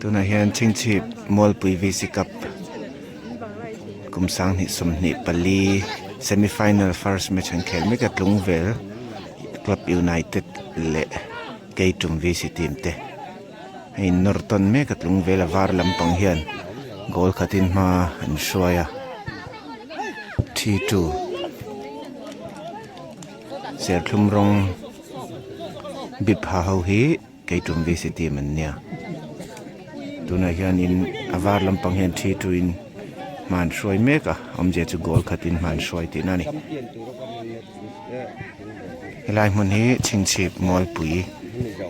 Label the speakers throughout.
Speaker 1: ตัวนั้นเห็นChhingchhip Mualpui VC CUP กุมสังนิสมนิปลีsemi-final first match แข่งไม่กับลุงเวลคลับยูไนเต็ดเละเกตุม VC ทีมเตะให้นอร์ตันไม่กับลุงเวลวาร์ลำปังเฮียนโกลขัดินมาอันช่วยที2เสียทุ่มรงบิบหาฮีเกตุม VC ทีมมันเนี่ยตัวนั้นเห็นอินวาร์ลำปังเฮียนที2อินมันช่วยเมกะอมเจจูโกลขัดินมันช่วยที่นั่นนี่ลายมันนี้Chhingchhip Mualpui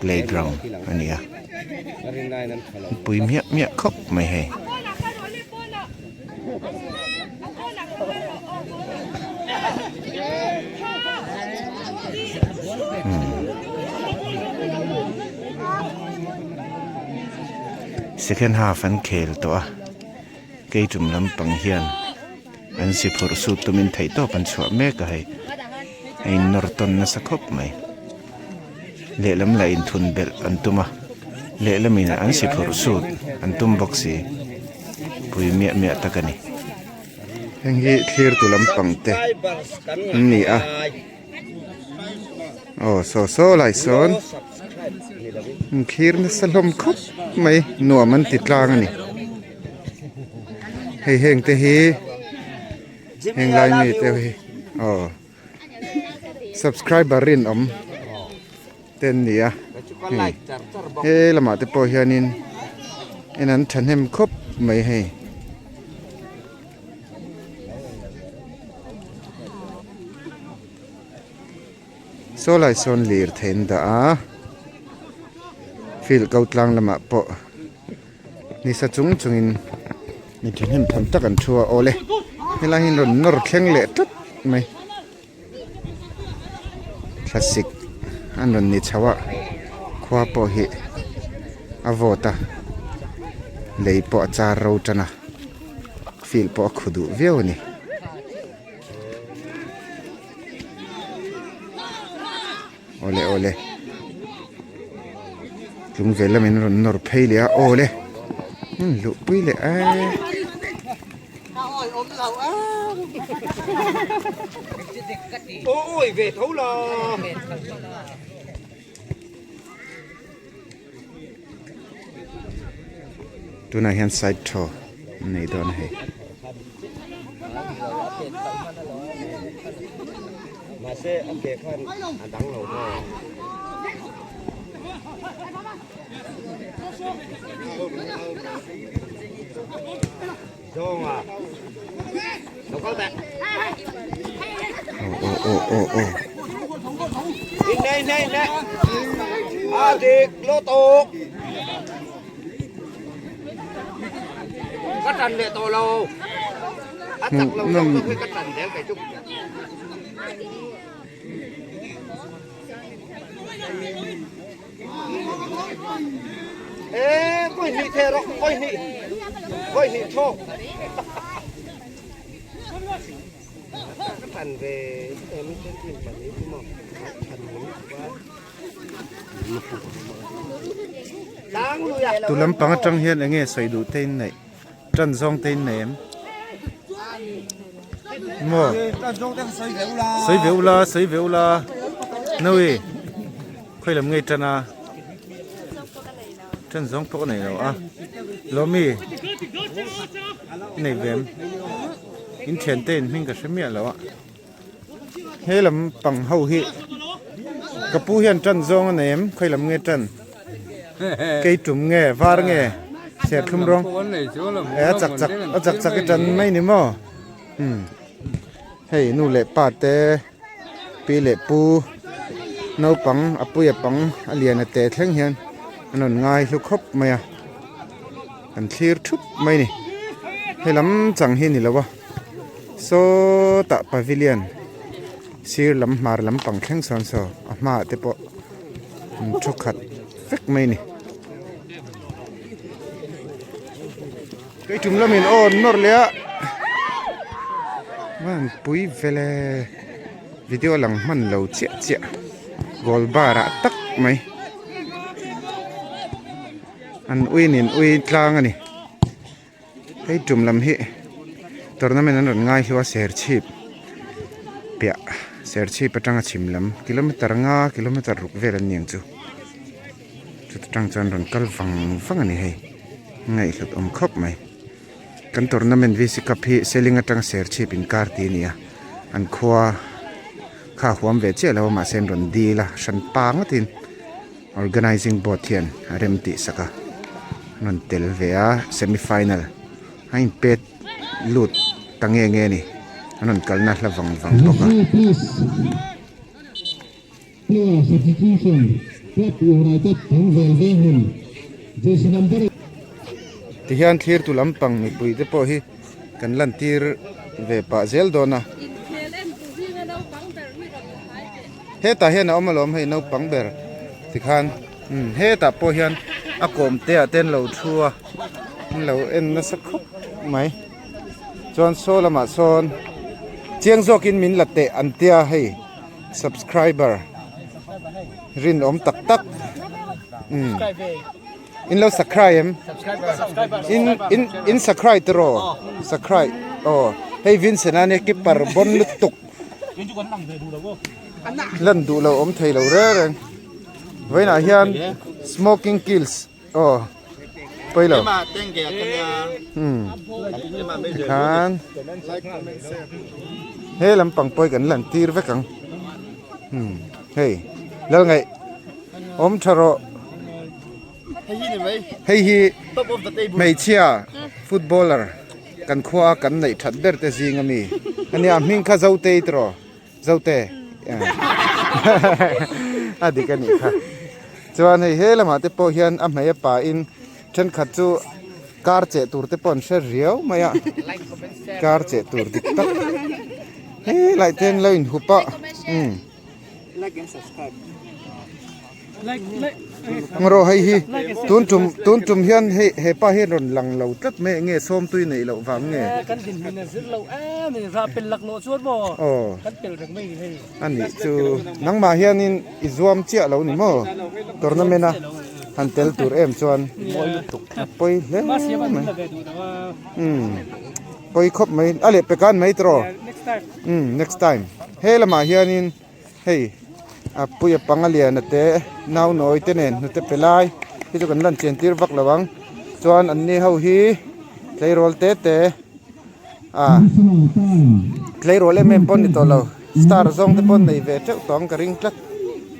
Speaker 1: playground อันนี้ปุยเมียครบไม่ให้second half อันเคลตัวเกยจุ่มลำปังเฮียนอันสิพอร์สูตุมินไทยตัวปันชัวเมกะให้นอร์ตันน่ะสักครบไหมเละลำลายอินทุนเบลอันตุมาเละลำมีน่ะอันสิพอร์สูอันตุมบ็อกซี่ปุยเมียตะกันนี่ยังฮีเคลียร์ตุลำปังเตนี่โอ้โซไลซอนเคลียร์น่ะสลมครบไหมหนัวมันติดกลางอันนี้ให้เฮงเตฮีเฮงลายมีเตฮีอ๋อ subscriber รินเต้นนี่เฮ้ละมาเตปอเฮียนินอันนั้นฉันให้มันครบไม่ให้โซไลซอนลีร์เทนดาฟิลเกาตลังละมาปอนี่สัจุงอินนี่ฉันเห็นทำตักันชัวโอเลยเวลาเห็นนอร์แข็งเละทุกไหมคลาสสิกอันนั้นนี่ชาวะควาปอหิอาวตาเลยปอจารูจันะฟิลปอขุดูเวียวนี่โอเลยลุงเวลามันนอร์เพลียโอเลยลุปุยเลย
Speaker 2: โอ้ยเวทเขาหรอ
Speaker 1: ตัวนั้นเห็นไซด์โชว์ในตอนนี้
Speaker 2: มาเซ่โอเคขั้นดังเราพอช่องอ่ะเราก็แบบ
Speaker 1: โอ้
Speaker 2: นี่เด็กโลโตก็ตันเด็กโตเราจักเราต้องคุยก็ตันเดี๋ยวไก่จุ๊บก้อยนี่เทรก้อยนี่โชคทันเวไม่ใช่ทีมแบบนี้ที่มองทันนี้ว่า
Speaker 1: ตุลำปังจังเฮียนอย่างเงี้ยใส่ดูเต้นไหนจันซองเต้นไหนมั่วใส่เวลานู่นค่อยลำไงจันอ่ะจันซองพวกไหนเราอ่ะเรามีในเวมอินเทียนเต้นมิ่งกับเสมียแล้วอ่ะเฮ้ลำปังเฮาฮิกับผู้เฮียนจันซองอันไหนค่อยลำไงจันเกยจุ่มเงวาร์เงเสียทุ่มร้องจักจันไม่นี่มั้งเฮ้นู่นเละป้าเตปีเละปูนาวปังอปุยปังอเลียนเตะเท่งเฮียนอันนั้นง่ายลูกครบไหมอ่ะกันเคลียร์ทุบไม่นี่ให้ล้ำจังเฮียนี่แล้ววะโซตะปาวิเลียนซีร์ล้ำมาล้ำปังแข้งสอนสอมาเตปะชุกขัดเฟกไม่นี่ไอจุ่มละมินโอนนอร์เลียมันปุยเวลวิดีโอหลังมันเหลาเจี๊ยกอลบาระตักไหม อันอุ้ยนินอุ้ยกลางอันนี้ให้จุ่มลำฮิตอนนั้นมันนั่นง่ายที่ว่าเสียชีพเปียเสียชีพประจังชิมลำกิโลเมตรง่ากิโลเมตรรุกเวลันยังจู่จุดจังจันรอนกัลฟังอันนี้ให้ง่ายสุดครบไหมกันตอนนั้นมันวิสิกับพี่เซลิงจังเสียชีพเป็นการตีนี่อันขวาข้าหัวเวเจแล้วมาเซนรอนดีละฉันปางติน organizing board เทียนเรมติสักนั่นเตลเวีย semi-final ให้เป็ดลุดตั้งเงี้ยนี่นั่นกันนะละวังปกะ
Speaker 3: Substitution Club United Thingtlang jersey number
Speaker 1: ที่ฮันทีร์ตุลำปังมีปุยเตปอฮีกันลันทีร์เวปะเซลโดนะเฮตาเฮนเอามาล้อมให้นกปังเบอร์ที่ขันเฮตาปอฮีนอากมเตะเต้นเหล่าชัวเหล่าเอ็นนัสคุบไหมจวนโซละมาโซนเจียงโซกินมินละเตะอันเตียให้ subscriber รินอมตักอินเราสักใครเอ็มอินสักใครตรอสักใครอ๋อให้วินเซนาเนี่ยกิปปร์บนลุตุกลันดูเราอมไทยเราเร่งไว้หน้าเฮียน smoking kills อ๋อไปแล้วขันเฮ้ลำปังไปกันลันตีร์ไว้กันเฮ้แล้วไงอมชะรอให้ฮีไม่เชียฟุตบอลเลอร์กันขวากันในทัดเดอร์เตซิงมีอันนี้มิงข้าเจ้าเตยตรอเจ้าเตยอดีกันนี่ค่ะจวนให้เฮลมาเตปอเฮียนอ่ะไม่ป่าอินฉันขัดจูการเจตูร์เตปอนเชอร์เรียวไม่อะการเจตูร์ดิกตักเฮ้ไลเทนเลยหุบปะงรอให้ฮีตุนจุมเฮียนให้ป้าเฮียนรอนหลังเราตัดแม่เงี้ยส้มตุยในเราฟังเงี้ย
Speaker 4: กันดินมินซึเรานี่ราเป็นหลักโลชวดบ่กันเปิดถึงไม่ให้
Speaker 1: อันนี้จูนังมาเฮียนินอิจวมเจ้าเรานี่มั้งตอนนั้นเมนะฮันเตลตูร์เอ็มชวนไปเลยไปครบไหมอะไรไปกันไหมตรอnext time เฮ้ละมาเฮียนินเฮ้ปุยปังเลียนเตะน่าวน้อยเตเนนเตะเปลายที่จะกันลันเชนตีร์วักระวังจวนอันนี้เขาฮีไลโรลเตะไลโรลเล่ไม่ปนนี่ตัวเราสตาร์ซองเตปนในเวทเจ้าตองกระริงลัก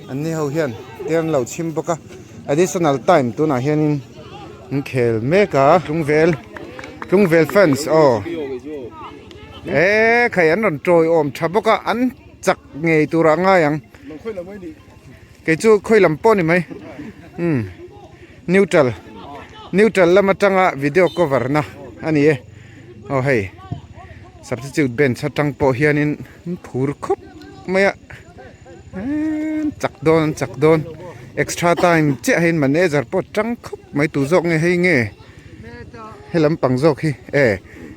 Speaker 1: อันนี้เขาเฮียนเตียนเราชิมปะกะ additional time ตัวน่ะเฮียนินเคลเมกะลุงเวลแฟนส์ขยันรอนโจยอมชับปะกะอันจักเงยตัวร่างง่ายยังแกจูค่อยลำป้อนนี่ไหมนิวทรัลแล้วมาจังวิดีโอ cover นะอันนี้โอ้เฮ้ substitute bench จังโปเฮียนินผูรคบไม่อะจักโดน extra time เจ้าเห็นมันเจอร์ปอจังคบไม่ตู้จอกไงให้เงี้ยให้ลำปังจอกฮี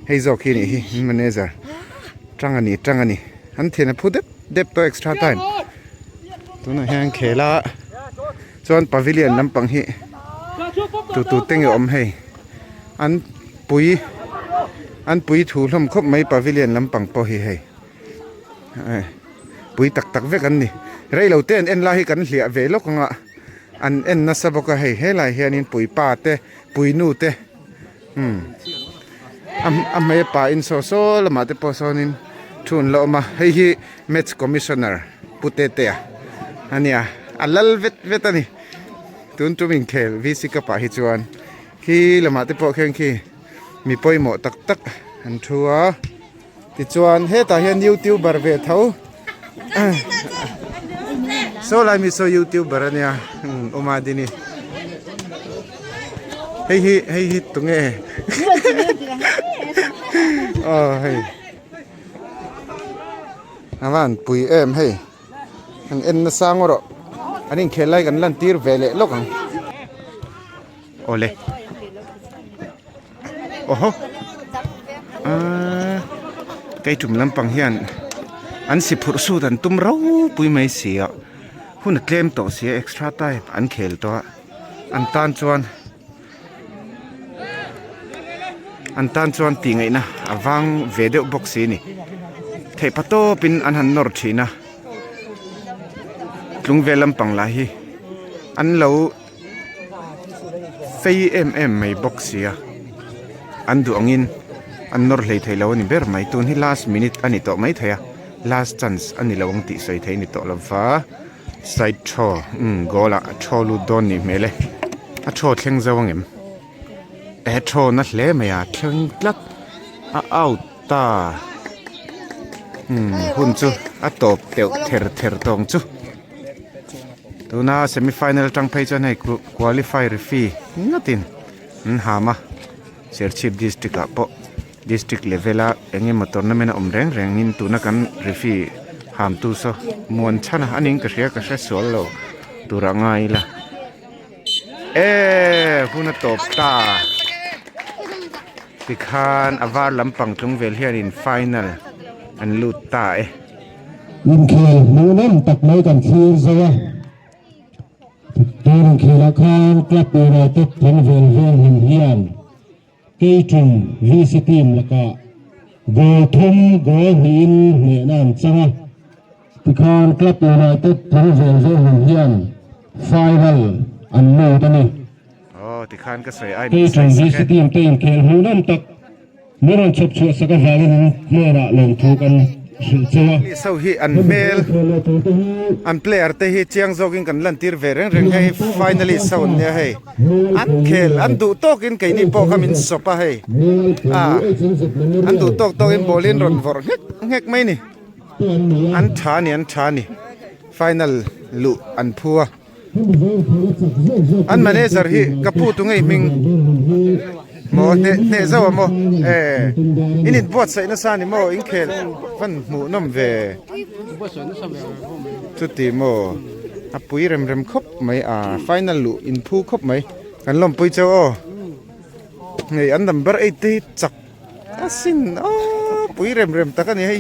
Speaker 1: ให้จอกฮีนี่มันเจอร์จังอันนี้อันเทียนพูดเด็บตัว extra time ตัวนั้นแห้งเขละจวนปาวิเลียนลำปังฮีตูเต็งอยู่อมให้อันปุยถูลมคบไม่ปาวิเลียนลำปังปอฮีให้ปุยตักเวกันนี่ไรเราเต้นเอ็นลาให้กันเหลียเวลกงะอันเอ็นนัสบกให้ให้ลายเฮียนินปุยป้าเตปุยนูเตไม่ป่าอินโซละมาเตปอโซนินทุนเรามาให้ฮีแมตช์คอมมิชชันเนอร์ปุเตเตะอันนี้อัลลัลเวตนี่ตุนจุมิงเคลวิสิกป่าฮิจวนฮีละมาเตปอเข่งฮีมีปอยหมอตักอันทัวติจวนเฮตาเฮียนยูทูบเบอร์เวทเขาโซไลมิโซยูทูบเบอร์เนี่ยอมาดินี่ให้ฮิตตรงเงี้ยอ๋อให้อามันปุยเอ็มให้อันเอ็นน่ะสร้างวะอันนี้เคลื่อนกันลันตีร์เวลล็อกโอเล่โอ้โหใกล้จุ่มลำปังเฮียนอันสิพุสูดันตุ้มเราปุยไม่เสียหุ่นเคลมต่อเสีย extra time อันเคลตัวอันตานจวน อันตันชวนตีไงนะวางเวเดอบ็อกซี่นี่เทปโตเป็นอันหันนอร์ทีนะลุงเวลัมปังลาฮีอันเราไฟไม่บ็อกซี่อันดูอังินอันนอร์เลยไทยเรานี่เบอร์ไม่ตุนที่ last minute อันนี้ต่อไม่ไทยlast chance อันนี้เราวังติใส่ไทยนี่ต่อละฟ้าไซด์ชอโกละชอลูดอนนี่เมเล่ชอเทงจะวังเอ็มชอนั่นเล่ไม่เทงลักเอาตาหุ่นจูตบเตียวเทอตองจูตัวน่าเซมิไฟแนลจังไปจะให้ควอลิฟายรีฟีนั่นตินหามาเสียชิปดิสตริกอะปะดิสตริกเลเวลเองมาตอนนั้นไม่น่าแรงนินตัวนักกันรีฟีหามตัวซะมวนชนะอันนี้ก็เสียสวนเราตัวร่างไงล่ะหุ่นตบตาที่คานอวาร์ลำปังตรงเวลเฮียนินไฟแนลอันลุดตา
Speaker 3: ยินเคมูนั่นตักไม่กันคืนซะวะตัวนึงเคละคานกลับไปเราตุกถึงเวลหินเฮียนกี่จุ่มวีซีทีมแล้วก็โกทุ่มโกหินเนี่ยนั่นจังที่คานกลับไปเราตุกถึงเวลหินเฮียนไฟนอลอันนู้นตัวนี้
Speaker 1: ที่คานก็ใส่ไอ้
Speaker 3: กี่จุ่มวีซีทีมเป็นเคมูนั่นตักเมื่อเราชกชัวสักวันนึงเมื่อเราลงทุกกัน
Speaker 1: นี่เสาฮีอันเมลอันเพลย์แต่ฮีเชียงโจกินกันลันตีร์เวรงให้ฟิแนลเสาเนี่ยให้อันเคลอันดูโตกินไก่นี่พอขมินสปะให้อันดูโตกินบอลินรอนวอร์เงกไหมนี่อันชานี่ฟิแนลลุอันพัวอันมาเนซอร์ฮีกับพูดตรงไงมิงโมเนซาวโมอินิดบวชใส่นัสานิโมอิงเคลฟันหมูน้ำเวสุดที่โมปุยเร็มครบไหมไฟนอลลุอินพูครบไหมกันล้มปุยเจ้าไงอันดับเบอร์80จักสินปุยเร็มตะกันนี่ให้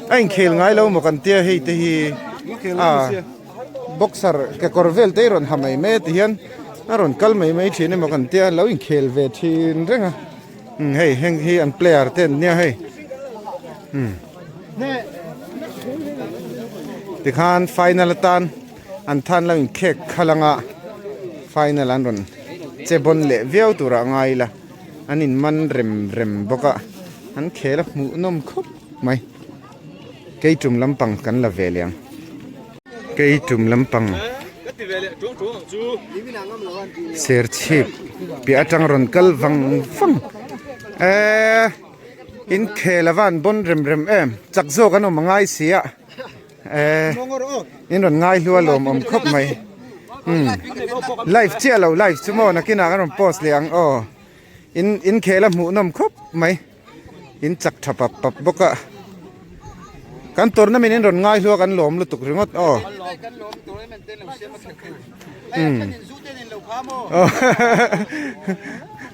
Speaker 1: ไอ้เคลง่ายเราหมกันเตี้ยให้ที่บ็อกเซอร์กับคอร์เวลเตอร์อนทำไมเมติยันน่ารอนกัลไม่ทีนี่หมกันเตี้ยเราอินเคลเวทีนเร่งให้เฮงฮีอันเพลย์เต้นเนี่ยให้ที่ข้างไฟนอลตันอันทันเราอินเค้กขลังไฟนอลอันรอนเจ็บบนเละเวียวตัวร่างไงล่ะอันนี้มันเร็มบกะอันเคลหมูนมครบไหมเกยจุ่มลำปังกันละเวลียงเกยจุ่มลำปังเสียชีพปีอาจังรอนกัลฟังอินเคลวันบนเร็มจักโซกันมังไงเสียอินรอนง่ายลัวลมครบไหมไลฟ์เชี่ยเราไลฟ์ชั่วโมงนักกินอากันโพสเลียงอินเคลหมูนมครบไหมอินจักทับปกะกันตัวนั้นมันอินรอนง่ายลัวกันลมลุตุกรึงด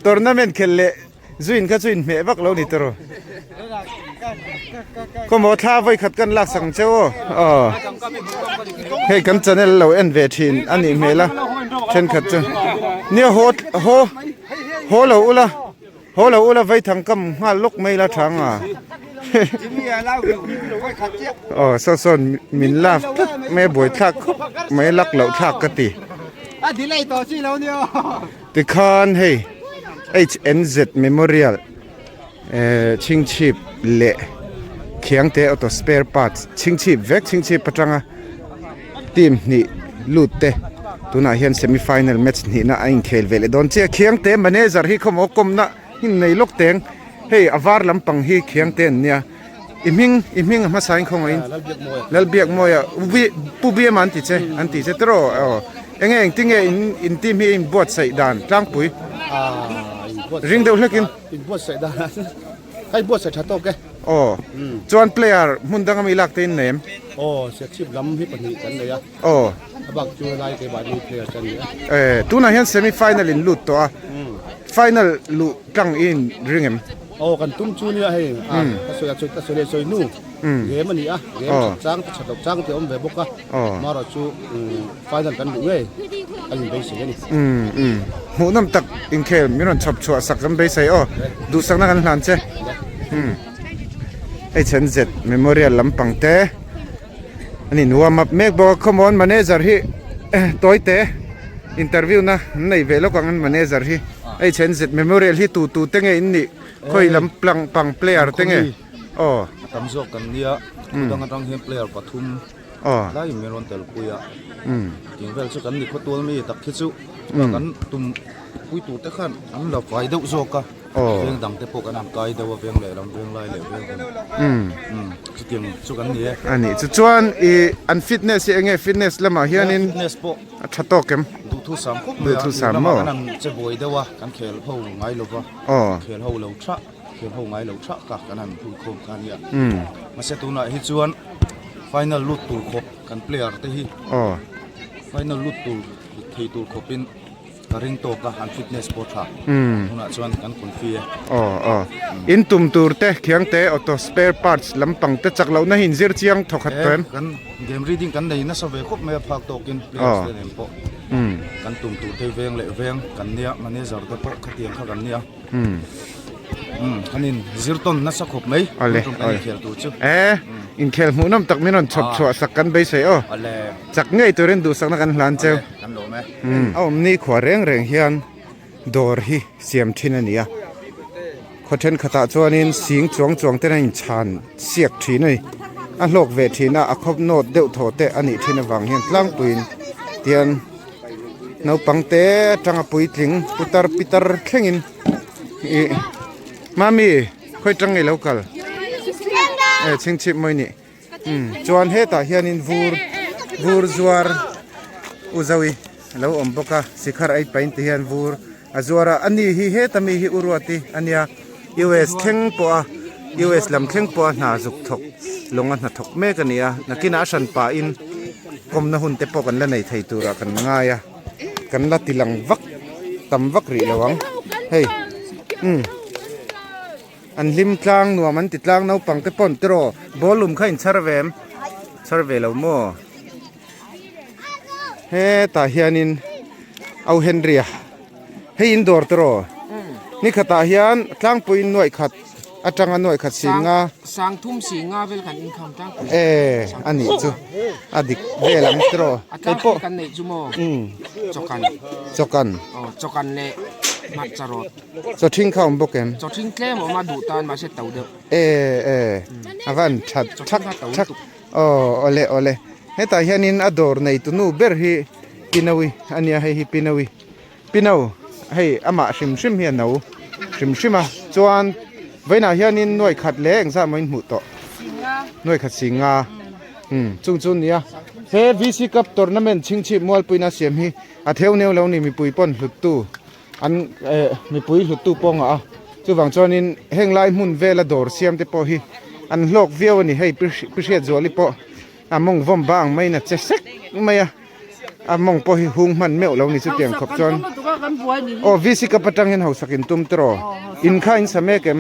Speaker 1: ตัวนั้นมันเคลเล่จุนก็จุนเมฆบักเรานี่ตัวก็หมดท่าไว้ขัดกันลักสังเจ้าให้กันจะเนี่ยเราเอ็นเวทีนอันนี้เมล่ะเช่นขัดจ้ะเนี่ยโหเราอุละไว้ทางกำห้าลูกไม่ละทางส่วนมินลาฟแม่บวยทักไม่ลักเหล่าทักกติ
Speaker 2: ดีเลยต่อสิแล้วเนี่ย
Speaker 1: ติคานให้ HNZ Memorial ชิงชีพเละเขียงเตะออโต้สเปร์พาร์ทชิงชีพเวกชิงชีพปัจจังทีมนี่ลุดเตะตัวน่าเห็นเซมิไฟแนลแมตช์นี่น่าอินเคลเวลโดนเจ้าเขียงเตะมันเนซอร์ฮีเขาบอกกมน่ะหินในลูกเตงเฮ้ยอวาร์ลำปังฮีเขียงเตะเนี่ยอิมิงมาสายของอินแล้วเบียกมวยผู้เบียมันติเจตโรเองติงอินทีมีอินบวชใส่ด่านกลางปุ๋ยริงเดียวเล็กิน
Speaker 2: อินบวชใส่ด่านให้บวชใส่ชาโต้แก
Speaker 1: จวนเพลย์มุนดังมีหลักเต็นเนม
Speaker 2: เสียชิบล้ำที่ปนิกันเลยบักจูไลเกบาดีเพลย์กัน
Speaker 1: เนี่ยตัวนั้นเห็นเซมิไฟแนลอินลุดตัวไฟแนลลุกลางอินริงเอ็ม
Speaker 2: กันตุ้มจูเนี่ยให้สวยนู่เกมมันนี่เกมจ้างเที่ยวแบบบกมารอจูไฟแนลกันดูเลย anh bây giờ này
Speaker 1: hữu năm tắc in khe mi non chop chua sak kan be sai o du sang na kan hlan che ai chen zet memorial lampang te ani nuwa map mek bo common manager hi toy te interview na nei velo kan manager hi ai chen zet memorial hi tu tenge in ni khoi lam pang player tenge o
Speaker 5: tam zo kan nia dang atang hem player pathum lai meron tel puya king vel chu kan ni khotol mi tak khichu kan tum pui tu te khan an la fai deuh zo ka veng dang te pok an am kai deuh veng le lam veng lai le veng chu king chu kan ni
Speaker 1: ani chu chuan i an fitness enge fitness lama hianin
Speaker 5: fitness po
Speaker 1: thato kem
Speaker 5: du thu sam khop
Speaker 1: du thu sam mo
Speaker 5: kan che boi dewa kan khel ho ngai lo wa khel ho lo tha khel ho ngai lo tha ka kan an phu khom kan ya ma se tu na hi chuan final lut tur khop kan player te hi final lut tur thei tur khopin karing to ka han fitness po tha una chuan kan confia
Speaker 1: in tum tur te khiang te auto spare parts lampang te chak lo na hin zir chiang thokhat pen
Speaker 5: kan game reading kan nei na sa ve khop me phak to kin players te nem po kan tum tur te veng le veng kan nia manager te po khatiang kha kan nia kanin zirton na sa khop mai kan khel tu chu
Speaker 1: in khel mu nam tak minon chop chua sak kan be sai o chak ngei turin du sak na kan hlan cheu
Speaker 5: kan lo me
Speaker 1: ni khwa reng hian dor hi siam thin ania khothen khata chuanin sing chuang te in chan siak thi nei a hlok ve thina a khop not deuh tho te ani thina wang hian tlang puin tian no pangte tanga pui tling pitar thlengin mami khoi tangai local Chhingchhip moi ni chuan he ta hianin vur zuar uzawi lo om boka sikhar ai pain te hian vur azwara ani hi he tami hi urwati ania US theng po a US lam theng po na zuk thok longa na thok me kania nakina san pa in kom na hun te po kan la nei thei tura kan nga ya kan la tilang vak tam vak ri lawang hey an lim tlang nuwa man ti tlang nau pang te pon tro bolum khain survey lo mo he ta hianin au henria he indoor tro ni khata hian tlang puin noi khat atanga noi khat singa
Speaker 6: sang thum singa vel kan income tang
Speaker 1: ani chu adik velam tro
Speaker 6: te po kan nei chu mo chokan le mat charot
Speaker 1: cho thing khom bokem
Speaker 6: cho thing klem ma du tan ma se tau de
Speaker 1: avan that thak ole heta hianin ador nei tu nu ber hi pinawi ania hi pinaw hei ama shim hian no shima chuan veina hianin noi khat le engza main mu to noi khat singa chung nia he VC Cup tournament Chhingchhip Mualpui na siam hi a theu neu lo ni mi pui pon hlutu an mi pui hlutu ponga a chuwang chuanin henglai mun vela dor siam te po hi an hlok viau ani hei prishet zoli po among vom bang mai na chesek maya among po hi hung man meu lo ni chu tiang khop chon VC Cup patang hen hausakin tum tro in khain samekem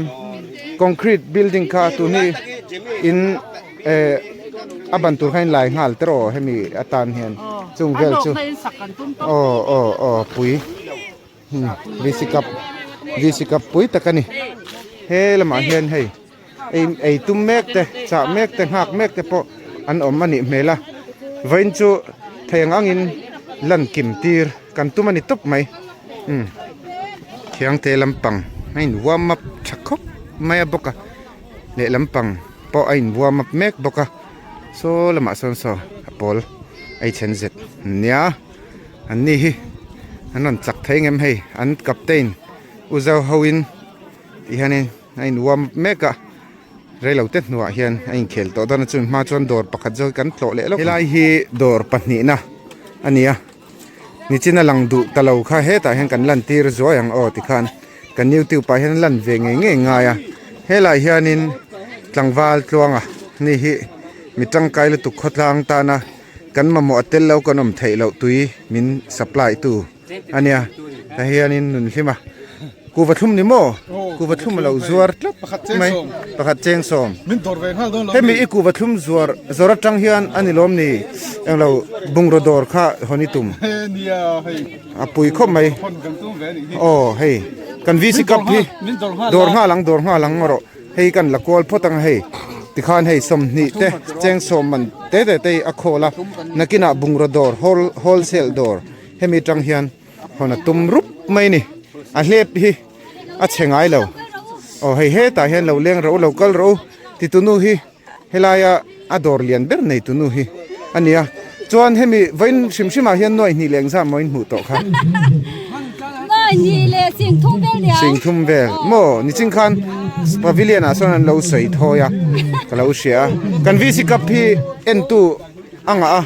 Speaker 1: concrete building ka tu ni in aban tur khain lai ngal tro hemi atan hian chung vel chu pui VC Cup pui takani he lama hian hei ei tum mek te cha mek te hak mek te po an om mani mela vain chu theng in lan kim tir kan tumani top mai thiang te lampang hain warm up thakop mai boka le lampang po ain warm up mek boka so lama son so apol ai chen zet nia anni hi anon chak thengem hei an captain uzaw hawin ihani ain warm up meka reilo te nuwa hian ain khel to dan chun ma chon dor pakhat jo kan tlo le lo helai hi dor pahni na ania ni china lang du talo kha he ta hen kan lan tir zo yang o ti khan kan new tiu pa hen lan ve nge nga ya helai hianin tlangwal tluanga ni hi mitang kai le tu khotlang ta na kan ma mo atel lo kanom thei lo tui min supply tu ania ta hianin nun hlima กูวัดทุ่มนี่โมกูวัดทุ่มเราจวดไม่ประคัดเจงสมเฮ้ยมีอีกูวัดทุ่มจวดจังเฮียนอันนี้ล้มนี่ยังเราบุงรดอร์ข้าหอนี่ตุ่มอ่ะปุ๋ยคบไหมโอ้เฮ้ยกันวีสิกับพี่ดอร์ห้าหลังมาโรเฮ้ยกันละกอลพอตั้งเฮ้ยติคานเฮ้ยสมนี่เตเจงสมมันเตอะโคละนักกินาบุงรดอร์โฮลเซลดอร์เฮ้ยมีจังเฮียนหอน่ะตุ่มรุบไม่นี่อ่ะเล็บพี่อ่ะเชงไงเราโอ้เฮ้ยตาเห็นเราเลี้ยงเราก็เราที่ตุนูฮีเฮลายอะดอร์เลียนเบอร์ในตุนูฮีอันนี้อ่ะจวนเฮมีวันชิมมาเห็นหน่อยนี่เลี้ยงซะมันหูโตครับ
Speaker 7: นี่เลยสิงทุ่มเบลเดียว
Speaker 1: สิงทุ่มเบลโมนี่จริงคันปาวิเลียนอ่ะส่วนเราใส่ทอยอ่ะก็เราเสียกันวิสิกับพี่เอ็นตูอ่างอ่ะ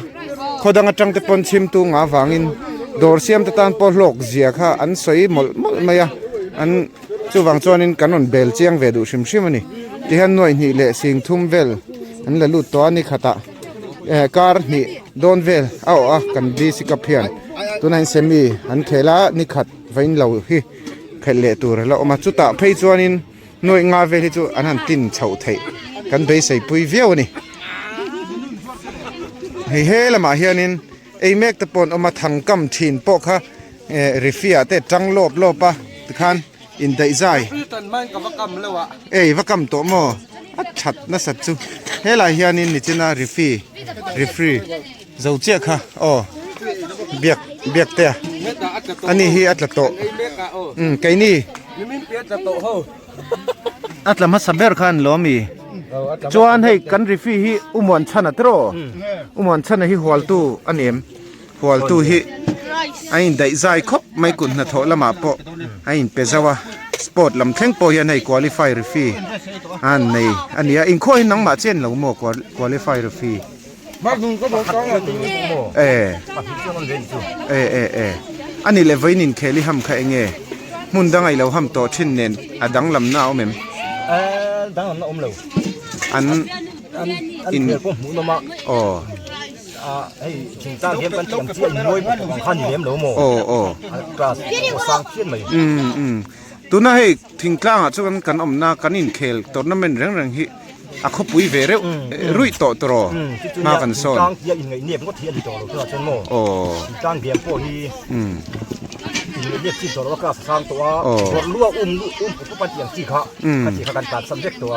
Speaker 1: เขาดังจังแต่ปนชิมตูงาวังอินดอร์เซียมตะตานปอลกเจียค่ะอันใส่หมดไม่อ่ะอันจู่วังจวนอินกันนนเบลเจียงเวดูชิมมันนี่ที่หันหน่วยนี่เลยสิงทุ่มเบลอันละลุตัวนี่ขตะการนี่โดนเวลเอาอ่ะกันวิสิกับเพียนตัวนั้นเซมีอันเคลานี่ขัดไว้เราฮีเคลเลตัวเราออกมาจุดตาเพย์จวนินหน่วยงาเวลิจูอันนั้นตินเฉาไทยกันไปใส่ปุยเวียวนี่เฮ้ละมาเฮียนินไอเมกตะปนออกมาทางกำทินปอกค่ะริฟิอาเตจังโลบปะทุกขันอินไดใจวักกำโตโมอัดชัดน่าสัจจุเฮละเฮียนินนี่จินาริฟรีเจ้าเจ้าค่ะอ๋อเบียกเตะอันนี้ฮีอัตละโตไก่นี่อัตละมัสเบอร์คันล้อมีจวนให้กันริฟีฮีอุมวันชันอัตโรอุมวันชันฮีหัวตูอันเอ็มหัวตูฮีไอ้ได้ใจครบไม่กุนนะโถละมาปอไอ้เปซาวะสปอร์ตลำแข้งปอยันให้ควอลิฟายริฟีอันนี้อินโคให้น้องมาเช่นเราโมควอลิฟายริฟีอันนี้เลวินินเคลิฮัมค่ะเองมุนดังไอเราฮัมโตชินเนนอดังลำหน้าอมเอ็ม
Speaker 6: ดังลำหน้าอมเรา
Speaker 1: อัน
Speaker 6: อินพวกหมูนมา
Speaker 1: อ๋อ
Speaker 6: ไอ้ชิงจ้างเลี้ยงกันจังเชี่ยมวยของขันเลี้ยงหนูโมกราสสร้างเชี่ยไหม
Speaker 1: ตัวนั้นให้ทิ้งกลางอ่ะช่วยกันอมหน้ากันอินเคลตัวนั้นเป็นเรื่องฮิอะเขาปุยเวรรุ่ยโตตรอมากันซ้อน
Speaker 6: จ้างเลี้ยงอินไงเนี่ยมันก็เทียนต่อเราเพื่อเช่นโมจ้างเลี้ยงพวกนี้เรียกที่ตัวว่าก็สร้างตัวรั่วผู้ปฏิบัติที่เขากันตัดสัมเด็จตัว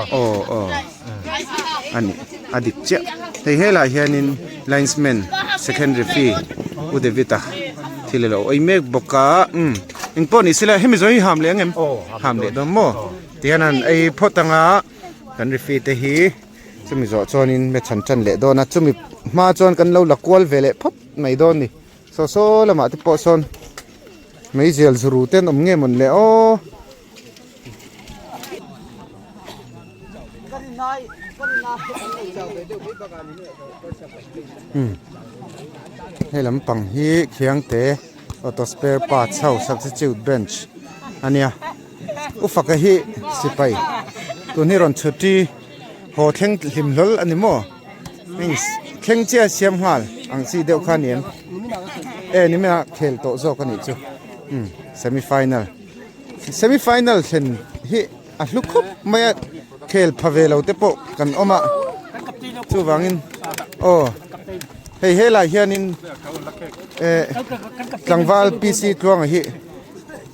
Speaker 1: อันนี้อดีตเจ้าแต่เฮล่าเฮียนินไลน์แมนเซคันด์รีฟีอุดวิตาที่เราไอเมกบกาอิงปอนี่สิละเฮมิโซฮีหามเลี้ยงเอ็มหามเลี้ยงตัวโมที่นั้นไอพอตังอากันรีฟีเตฮีจะมีจอนินเมชันเละโดนนะจะมีมาจอนกันเราลักวอลเวเล่พบไม่โดนนี่โซละมาที่ปอซอนไม่เจลสูเต้นอมเงี้ยมันเลยโอ้ให้ลำปังฮีเขียงเตะออโต้สเปร์พาร์ทเช่า substitute bench อันเนี้ยอุฟักฮีสิไปตัวนี้รอนชุดที่หัวเข่งหิมลอันนี้มั้งนี่เข่งเจ้าเสียมหัวอังสีเดียวกันเนี่ยนี่ไม่เคลโตโซกันอีกจูsemi-final เช่นฮีลูกคุบไม่เคลพาเวลเอาเตปกันออกมาจู่วังอินโอ้เฮ้ยล่ะเฮียนินจังหวะ PC ตัวงฮี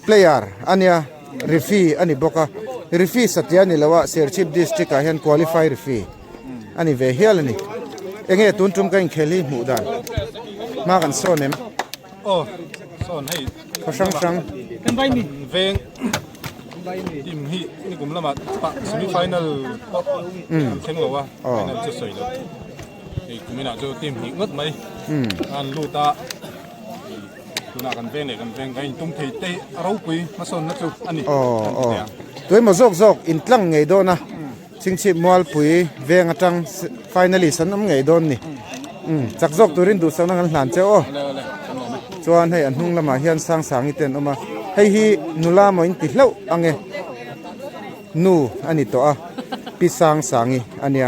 Speaker 1: player อันเนี้ยรีฟีอันนี้บอกว่ารีฟีสัตยานี่ละว่าเซอร์ชิปดิสตริกอาเห็น qualify รีฟีอันนี้เวเฮียลนี่เองตุนจุ่มกันเคลีหมู่ดันมากันโซนเอ็ม
Speaker 5: โอ้สอนให้
Speaker 1: เขาช่าง
Speaker 4: กันไปนี่
Speaker 5: เวงทีมฮีนี่กลุ่มละมาปะสมิไฟแนลเข่งหรอวะไฟแนลจะสวยเลยนี่กลุ่มนี้น่ะจะทีมฮีงดไหมอันลูตาตัวน่ะกันเวงเนี่ยกันเวงกันตุ้มเทเตะเราปุยมาสอนนักจูอันนี้
Speaker 1: ตัวมาซอกอินตั้งไงโดนนะชิงชิบมัวปุยเวงจังไฟแนลิสันน้ำไงโดนนี่จักซอกตัวรินดูสังนักหลานเจ้าจวนให้อันหุ่งละมาเฮียนสร้างสางอีเต็นออกมาให้ฮีนุลามาอินติเล่าอังเงนูอันนี้ตัวปีสร้างสางอีอันเนี้ย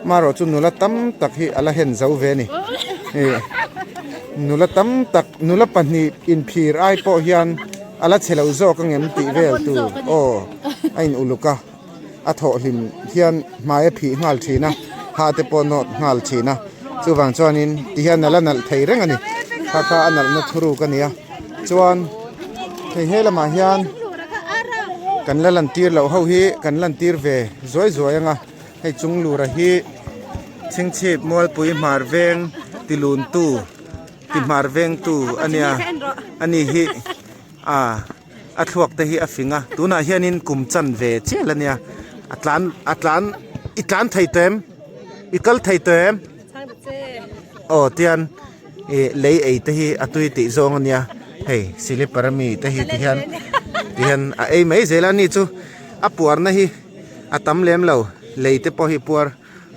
Speaker 1: มารอจุนุลตั้มตักฮีอะไรเห็นเจ้าเวนี่นุลตั้มตักนุลปันนี่อินพีร์ไอโปเฮียน ala chelo zo ka ngem ti vel tu o ain uluka a tho hlim hian mai phi ngal thina ha te pon not ngal thina chuwang chuanin ti hian ala nal thei reng ani kha anal na thuru ka nia chuan thei helama hian kan la lan tir lo ho hi kan lan tir ve zoi anga hei chung lu ra hi Chhingchhip Mualpui marveng tilun tu ti marveng tu ania ani hi a thuak te hi a finga tuna hianin kumchan ve chelania atlan thei tem ikal thei tem o tian lei ei te hi atui ti zong ania hei siliparami te hi tihan a ei mai zela ni chu a puar na hi atam lem lo lei te po hi puar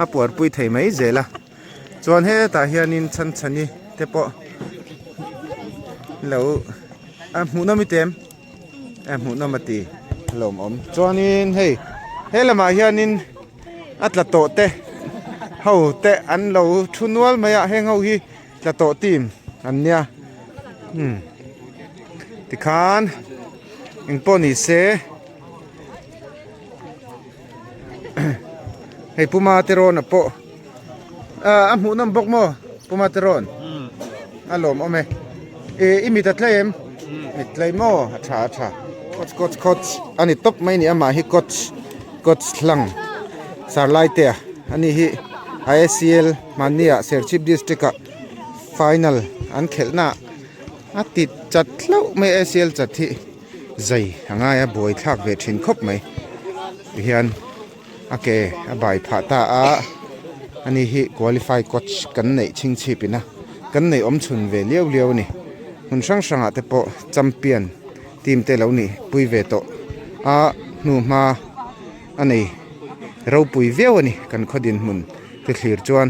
Speaker 1: a puar pui thei mai zela chuan he ta hianin chan chani te po lo a hmu na mi tem a hmu na mati lom om chuanin hei helama hianin atla to te ho te an lo thunual maya heng ho hi tla to tim an nia tikhan ingponi se hei puma teron apo a hmu nam bok mo puma teron alom ome imi tatlem mitlai mo atha coach ani top mai ni ama hi coach thlang sarlai te ani hi ISCL mania Chhingchhip district final an khelna ati chatlo me ACL chathi zai anga ya boy thak ve thin khop mai hian ake abai phata a ani hi qualified coach kan nei Chhingchhip ina kan nei om chhun ve liao ni hun sang ate po champion team te lo ni pui ve to a nu ma ani ro pui veo ani kan khodin mun te thlir chuan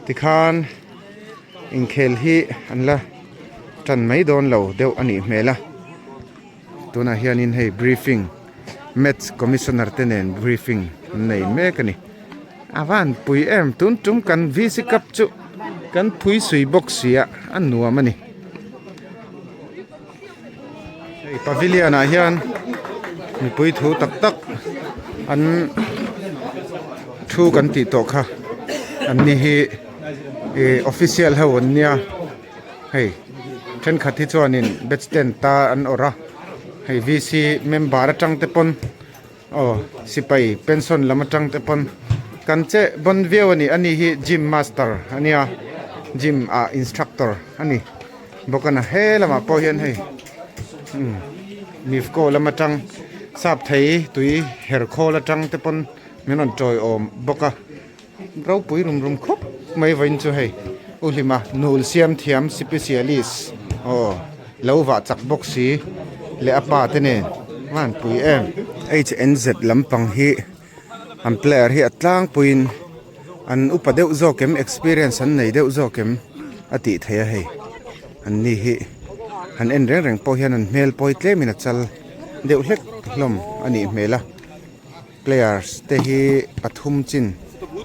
Speaker 1: tikhan in khel hi anla tan mai don lo deuh ani hmela tuna hianin hei briefing match commissioner tenen briefing nei mek ani awan pui em tun tum kan VC CUP chu kan phui sui box sia an nuam ani hei pavilion a hian mi pui thu tak an thu kan ti to kha an ni hi official hawon nia hei then khathi chuanin batch 10 ta an ora hei VC member atang te pon sipai pension lama tang te pon kan che bon view ani hi gym master ania gym instructor ani bokana helama po hian hei mif ko lama tang sap thei tui her khola tang te pon menon toy om boka rau pui rum khop mai vain chu hei ulima nul siam thiam specialist lova chak boxi le apa tene man pui em HNZ lampang hi am player hi atlang puin an upadeu zo kem experience an nei deu zo kem ati theya hei an ni hi an en reng po hian an mel poi tle min chal deu hlek hlom ani mela players te hi pathum chin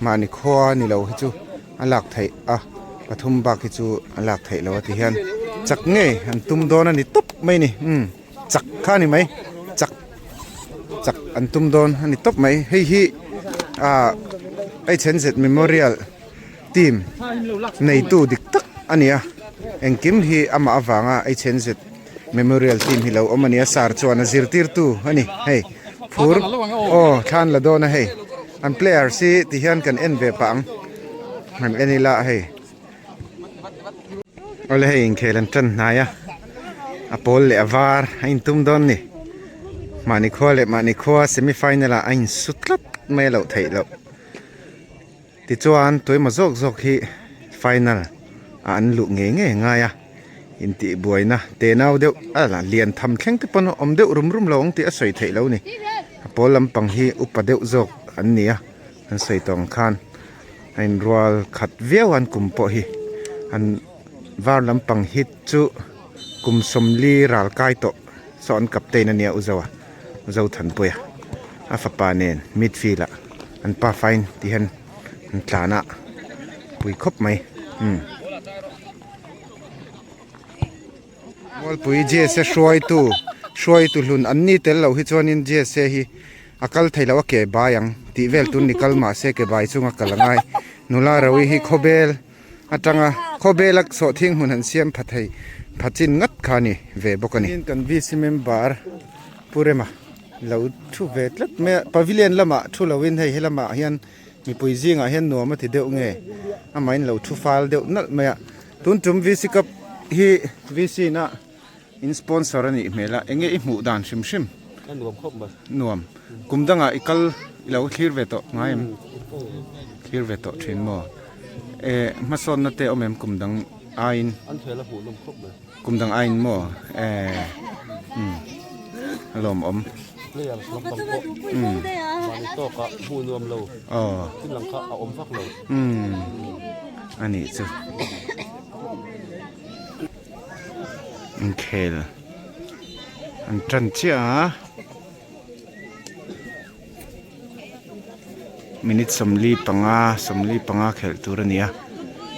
Speaker 1: mani khwa ni lo hi chu alak thei pathum ba ki chu alak thei lo ti hian chak nge an tum don ani top mai ni chak kha ni mai chak an tum don ani top mai hei hi HNZ memorial team nei tu dik tak ania engkim hi ama awanga HNZ memorial team hi lo omania sar chuan zirtir tu ani hei phur than la dona hei an player si ti hian kan en ve pang han enila hei ole hei in khelan tan naya apol le avar hain tum don ni mani khwa semi final a in sutlat mai lo thei lo ti chuan toy ma zok hi final an lu nge nga ya in ti buaina te nau deu ala lian tham thleng te pon om deu rum long ti a soi thei lo ni apol lampang hi upadeu zok an nia an sei tong khan ein rual khat veu an kumpo hi an var lampang hit chu kum somli ral kai to son captain ania uzawa zo than poya afapa nen midfield an pa fine ti han an tlana pui khop mai Mualpui je se shoi tu ช่วยตุลุนอันนี้เตลเราฮิจวนินเจเซฮีอากาศไทยเราเก็บบายังตีเวลตุนนิคัลมาเซเก็บบายซุงอากาศง่ายนุลาเราฮิโคเบลอาจังอ่ะโคเบลักโซทิ้งหุ่นหันเสียมพัดให้พัดจินงัดขานี่เวบกันนี่กันวีซีเมมบาร์พูเรมาเราทุเวทลัดเมื่อพาวิเลียนละมาทุเราวินให้เฮละมาเฮียนมีปุยซิงอ่ะเฮียนหนัวมาที่เดียวเงยอ่ะไม่เราทุฟาลเดียวนั่นเมื่อตุนจุ่มวีซีกับฮีวีซีน่ะอินสปอนเซอร์นี่เมื่อละเองไอ้หมูด่านชิม
Speaker 4: นวมครบบ่
Speaker 1: นวมกุมดังอ่ะอีกลเราคลีร์เวทต์ง่ายคลีร์เวทต์เทรนมอมาสอนนัดเตะอเมมกุมดังไอน์
Speaker 4: อันเทละหูลมครบเลย
Speaker 1: กุมดังไอน์มอลม
Speaker 4: เรียงลำปังโปมันโตก็หูนวมโลขึ้นหลังเขาเอาฟักโล
Speaker 1: อันนี้สิโอเคละอันจันเจ้ามินิทสมลีปังอาเขลตัวนี้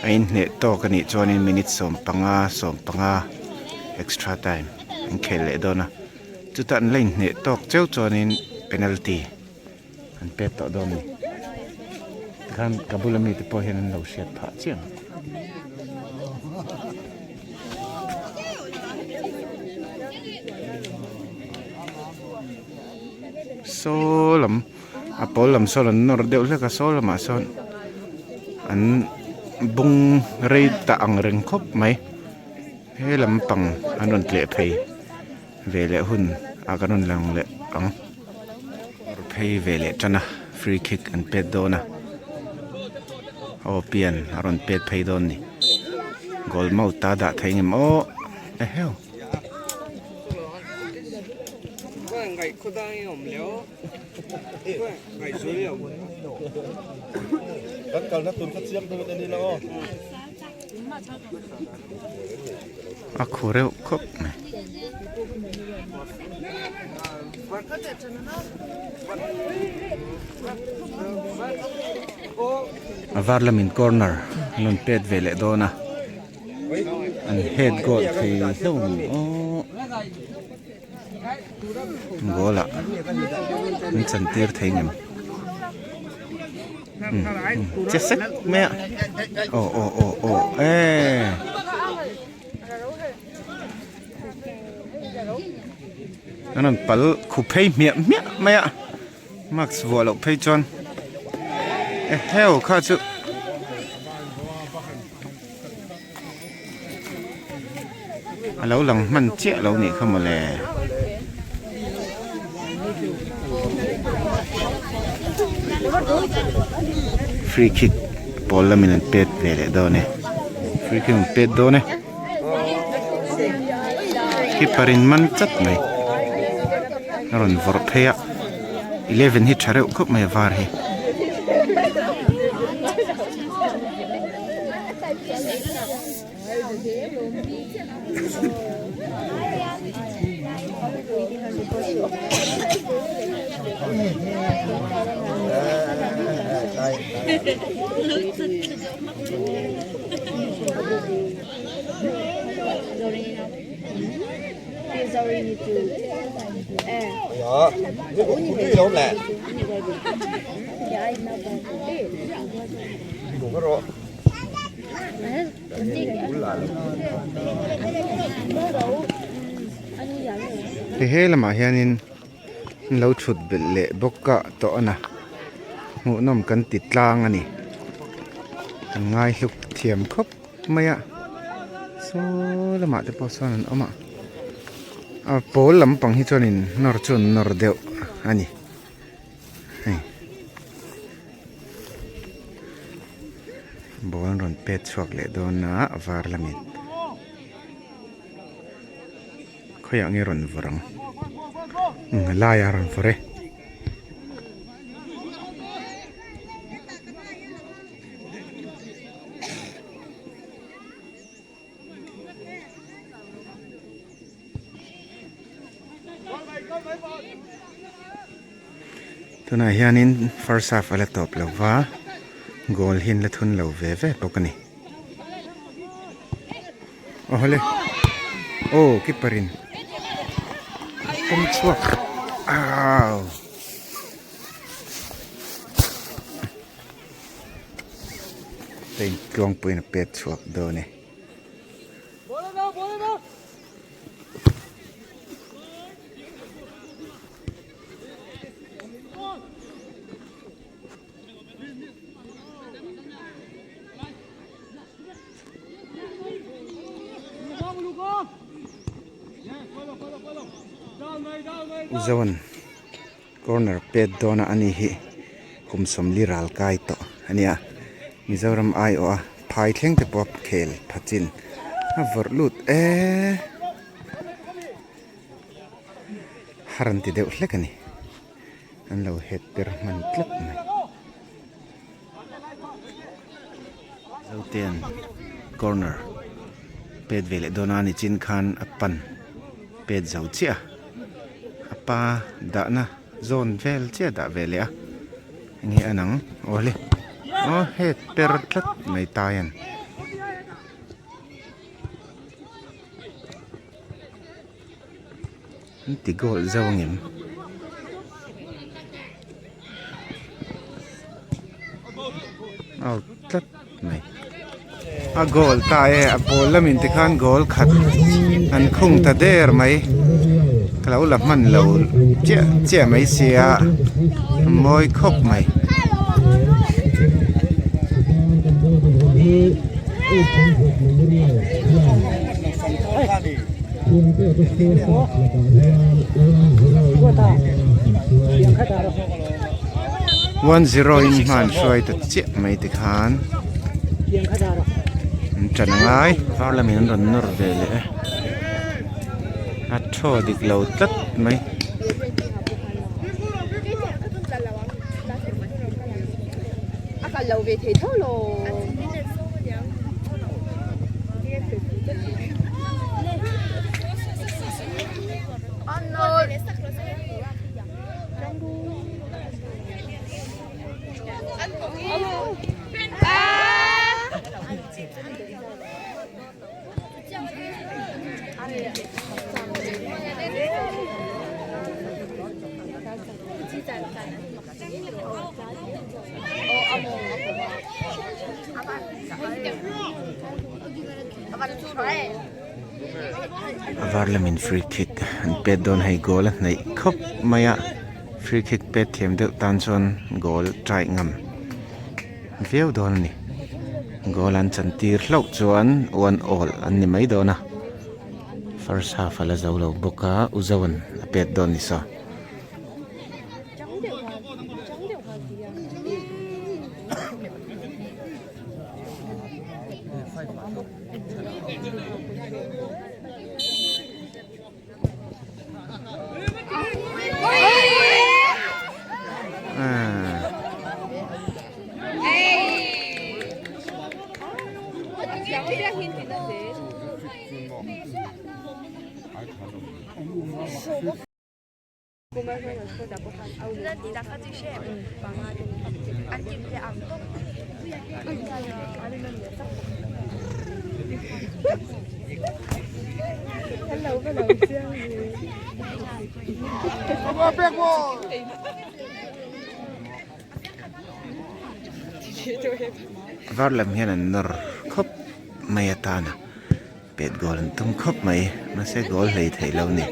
Speaker 1: ไอ้เนี่ยโตกันนี่จอนี่มินิทสมปังอาเอ็กซ์ตร้าไทม์อันเขลเลยโดนะจุดอันเล่นเนี่ยโตเจ้าจอนี่เพนัลตี้อันเป็ดต่อโดนนี่การกับบุลมีที่พอเห็นเราเสียดผ่าเจียงโซลมอะปอลมโซลนอร์เดลเลกโซลมาโซนอันบุงเรตะอังเริงคบไหมเฮลำปังอันนั้นเละเพย์เวเลหุ่นอาการนั้นลังเละอังเพย์เวเลจันนะฟรีคิกอันเป็ดโดนะโอเปียนอารอนเป็ดเพย์โดนนี่กอลมาตาดะไทยงิมโอเฮล
Speaker 2: ไก่ขุดได้หอมแล้วไก่สวยแล้ว
Speaker 6: แล้วกันนักตุนคัดเสียมตัวนี้แล้ว
Speaker 1: อะคูเร็วครบไหมวาร์ลามินคอร์เนอร์นนเป็ดเวเลโดนะอันเฮดโกลที่ส่งโกละนี่ฉันเตียร์ไทยเงิมเจ็ดสิบเมย์โอ้นั่นปัลคูเพย์เมียมักส์วอลเพย์จอนเฮลข้าจุเราหลังมันเจ๊เรานี่เข้ามาเลยฟรีคิกบอลละมินเป็ดเวเลโดเน่ฟรีคิกเป็ดโดเน่คิปารินมันจัดไหมนรนวอร์เพย์11ฮิตชาร์เรอุกไม่วาร์ฮี
Speaker 6: นี่ล้มแหละถูกก็รอ
Speaker 1: เฮ้ละมาเฮียนินเราชุดเบลเล่บกกะโตนะหมูน้ำกันติดลางอันนี้ง่ายลุกเทียมครบไหมอะโซละมาจะพอสอนเอามาโปลำปังฮิจนินนอร์จุนนอร์เดวอันนี้บอลรอนเป็ดชวกเล่โดนนะวาร์ลามิดเขาอยากงี้รอนวรังลายรอนฟเรตัวไหนยันนิน first half อะไรตบแล้วว่า goal หินละทุนเราเว่ปกนี่โอ้เลยโอ้กิปปริน ต้มชั่วอ้าวเต็งกลองปืนเป็ดชั่วโดนเนี่ยโซนคอร์เนอร์เป็ดโดนอันนี้คุมสมลีรัลไกโตอันนี้มิจารมไอโอพายเทียงแต่ป๊อปเคลพัดจินวอร์ลูดฮารันติเดวเล็กนี่อันเราเห็ดเปิดมันคลิปไหมเจ้าเตียนคอร์เนอร์เป็ดเวลโดนอันนี้จินคันอัปปันเป็ดเจ้าเจียป้าด่านะโซนเวลเจ้าด่าเวลอะงี้อันนั้นโอ้เลยโอ้เฮ็ดเปิดทัดไม่ตายันนี่ติโกลเจ้าเงิมเอาทัดไม่อะโกลตายอะโบลมินติคันโกลขัดอันคงตาเดอร์ไหมเราหลับมันเราเจ๊ไม่เสียมวยคบไหมวัน0อินมันช่วยตัดเจ๊ไม่ติดขันจันง่ายฟ้าละมินรันนอร์เวลอัดโชดิกเราตัดไหม
Speaker 8: เราเวทีเท่าโลอันนู้น
Speaker 1: วาร์ลมินฟรีคิกเป็ดโดนให้โกลในคบมายะฟรีคิกเป็ดเทียมเดือดตันชนโกลใจงำเฟี้ยวโดนนี่โกลันจันตีร์เล่าจวนวันออลอันนี้ไม่โดนนะ first half ละเจ้าเราบุกะอุจวันเป็ดโดนนี่ซะวาร์ลมินนอร์คบไม่ตานะเป็ดโกลตุ้มคบไม่มาเสกโกลเลยไทยเรานี่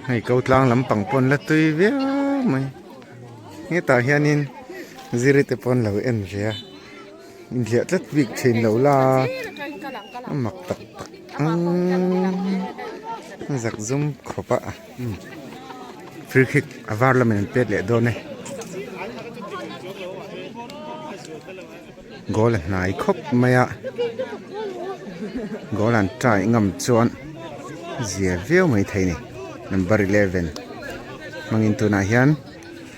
Speaker 1: ให้เกาตลางลำปังปนละตุยเวีย mai nghe ta hian in ziri te pon lo en ria in dia tlat big thin lo la mak tak zak zum khopa free kick avar la men pet le do ne goal nai khop maya goal an trai ngam chuan zia view mai thei ni number 11 mangin tu na hian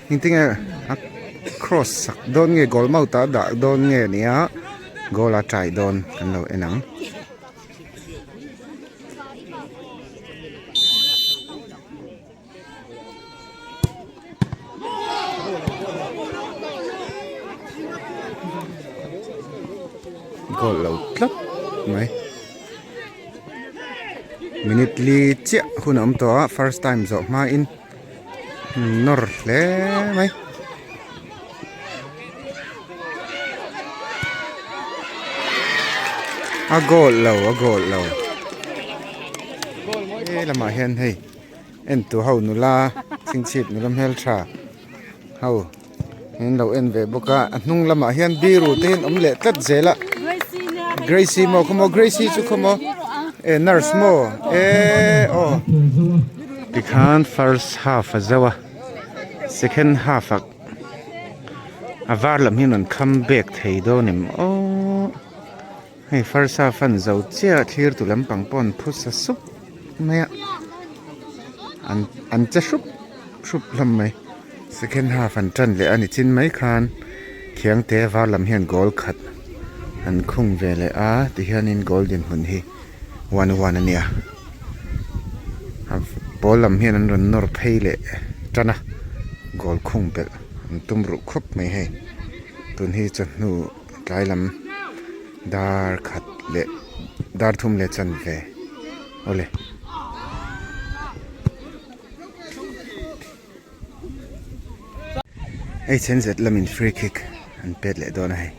Speaker 1: hintinga cross sak don nge goal mau ta da don nge nia goal a trai don kan lo enang goal lo tlap mai minute li chia hunam to first time zo ma in nor le mai a goal lo lama hian hei en tu ho nu la Chhingchhip nu lam hel tha ho en lo en ve boka anung lama hian biru ten om le tat zela Gracie mo komo Gracie chu komo nurse mo Pikhan first half azawa second half avar lam hin an come back thei do nim hey first half an zo chia thlir tu lam pang pon phut sa sup maya an cha sup lam mai second half an tan le ani chin mai khan khiang te var lam hian goal khat an khung ve le a ti hian in golden hun hi 1-1 ania ball lam hian an ron nor phei le tana goal khung bel an tum ru khop mai he tun hi chanu tlai lam dar khat le dar thum le chan ve ole ei chen zet lamin free kick an pet le dona hai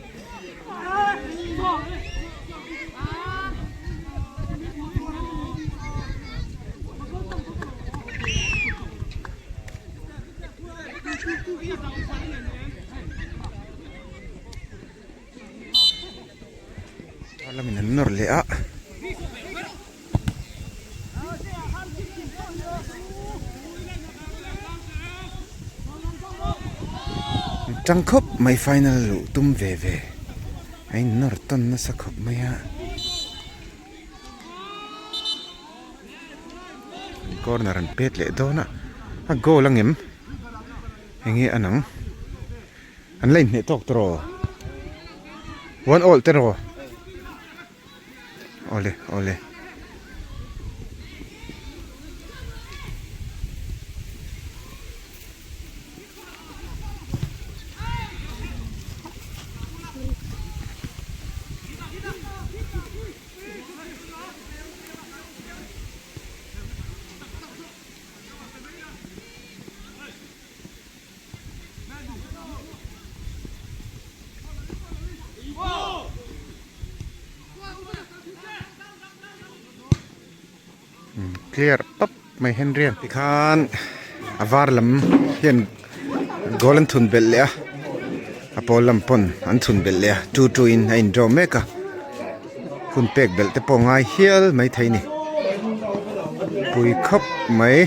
Speaker 1: lamin an nor le a Trăng khop mai final lu tum ve ai nor ton na sa khop maya corner an pet le dona a go langem hengi anang an lein ne tok tro 1-1 tero ole clear pop mai henrian tikhan avar lam hian golan thun bel le a polam pon an thun bel le 2-2 in in draw meka hun pek bel te pongai hial mai thaini pui khop mai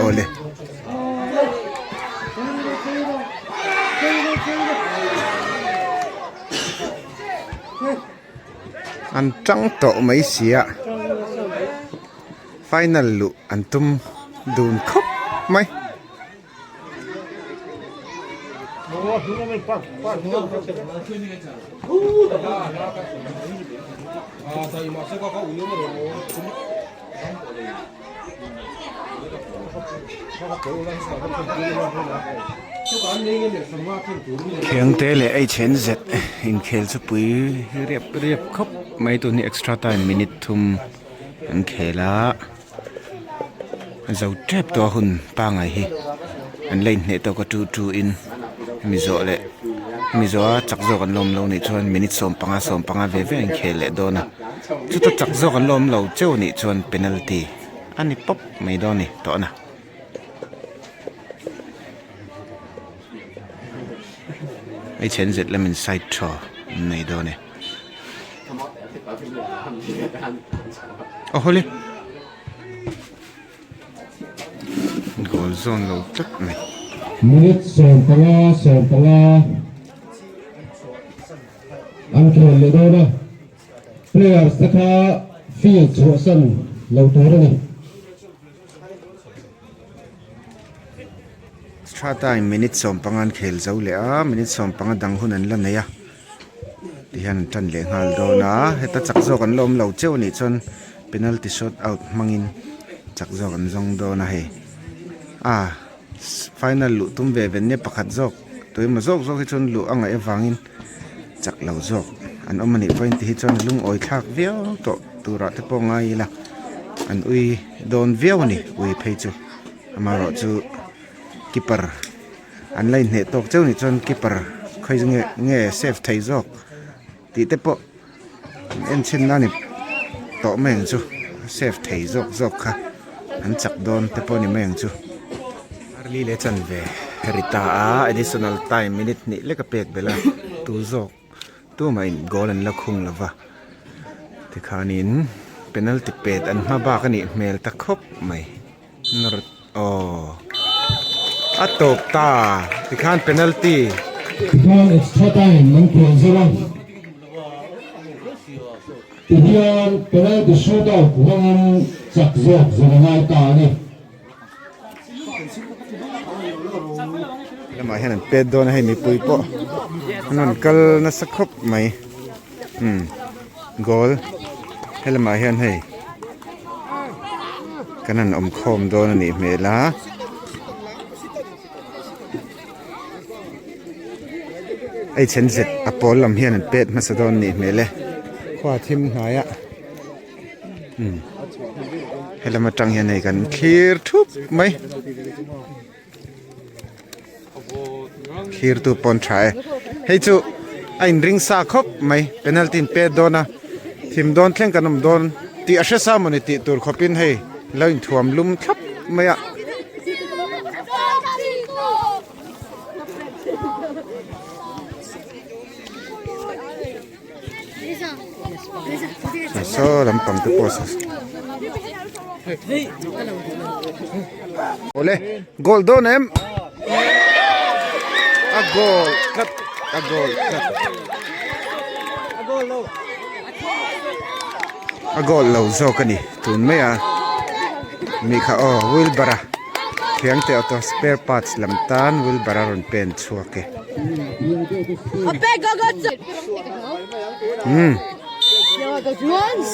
Speaker 1: ole an trăng to mấy xía final lu an tum dun khop mai khiang te le ai chen zet in khel chu pui riap khop mai tu ni extra time minute thum an khela zo trap to hun pa ngai hi an lein ne to ko 2-2 in Mizorama mizo chak zo kan lom lo ni chuan minute som panga ve ve an khel le dona chu to chak zo kan lom lo cheu ni chuan penalty ani pop mai do ni to na ai chen zet lam inside throw nei do ni oh holy goal zone lo tat mai
Speaker 3: minute som panga an khel le do na players ta kha field chu san lo to ni
Speaker 1: extra time minute som pangan khel zo le a minute som panga dang hun an la nei a ti han tan le ngal do na heta chak zo kan lom lo cheu ni chon penalty shot out mangin chak zo kan zong do na he final lu tum ve ven ne pakhat zok toy ma zok hi chon lu anga ewangin chak lo zok an omani point hi chon lung oi thak veo to tura te po ngai la an ui don veo ni ui phei chu amaro chu keeper an lai ne tok cheu ni chon keeper khoi nge save thei zok ti te po en chin na ni to meng chu save thei zok kha an chak don te po ni meng chu arli le chan ve rita additional time minute ni le ka pek bela tu zok tu mai goal an la khung lova ti khanin penalty pet an ma ba ka ni mel ta khop mai nor atop ta ti khan penalty
Speaker 3: Because extra time man khel zela Idian penalty shootout wangin chak zok zangai ta ni
Speaker 1: lama hian pet don hei mi pui po non kal na sakhop mai goal helama hian hei kanan om khom don ani mela ai chen zet apol lam hian an pet masadon ni mele khwa thim hnaya helama tang hian nei kan clear thup mai khir tu pon thai hei chu ain ring sa khop mai penalty pe dona thim don thleng kanom don ti asha sa moni ti tur khopin hei lain thuam lum thap maya so lampang tu poses ole gol don em a goal cut a goal lo zo kani tun me a mi kha wilbara thiang te auto spare parts lam tan wilbara ron pen chuake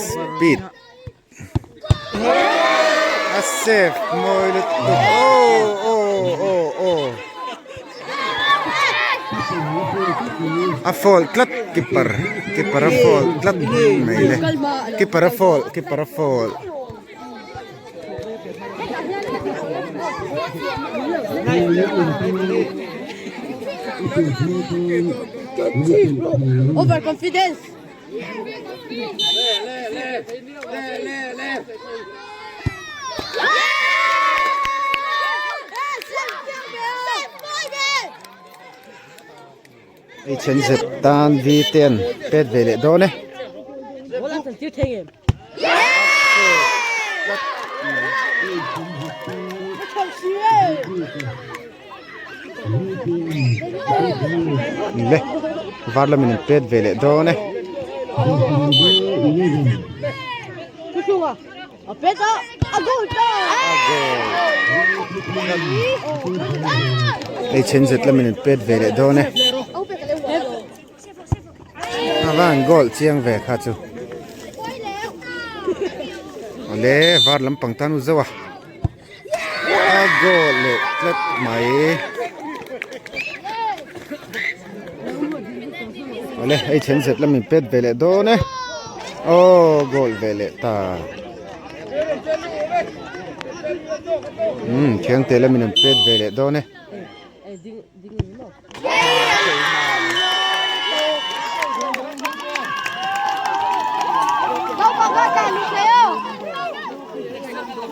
Speaker 1: speed a safe moi a fall klat keeper a fall klat meile keeper a fall
Speaker 8: Overconfidence.
Speaker 1: ai chen zet tan vi ten pet vele do ne le varla min pet vele do ne ai chen zet la min pet vele do ne avan gol chiang ve kha chu ole var lam pangtan u zawa a gol le tlat mai ole ai chen zet lam pet vele do ne gol vele ta thiang te lam pet vele do ne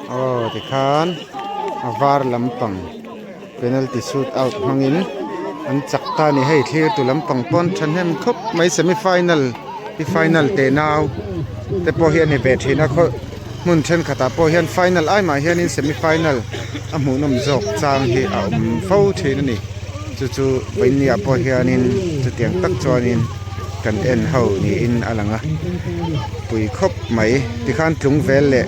Speaker 1: โอ้ติคานวาร์ลำปังpenalty shoot out mangin an chakta ni hei clear tu lampang pon than hem khop mai semi final pi final te now te po hian ni ve thina kho mun then khata po hian final ai ma hian in semi final a mu nom jok chang hi a fo thin ni chu vainia po hian in chu tiang tak chuan in kan en ho ni in alanga pui khop mai ti khan tlung vel le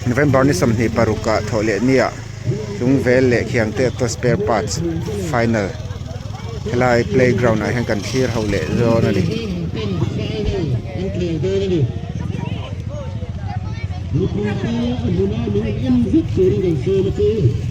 Speaker 1: November ni samni paruka thole nia lung vel le khiang te to spare parts final helai playground ai hang kan clear ho le zo na ni
Speaker 3: Hãy subscribe cho kênh Ghiền Mì Gõ để không bỏ lỡ những video hấp dẫn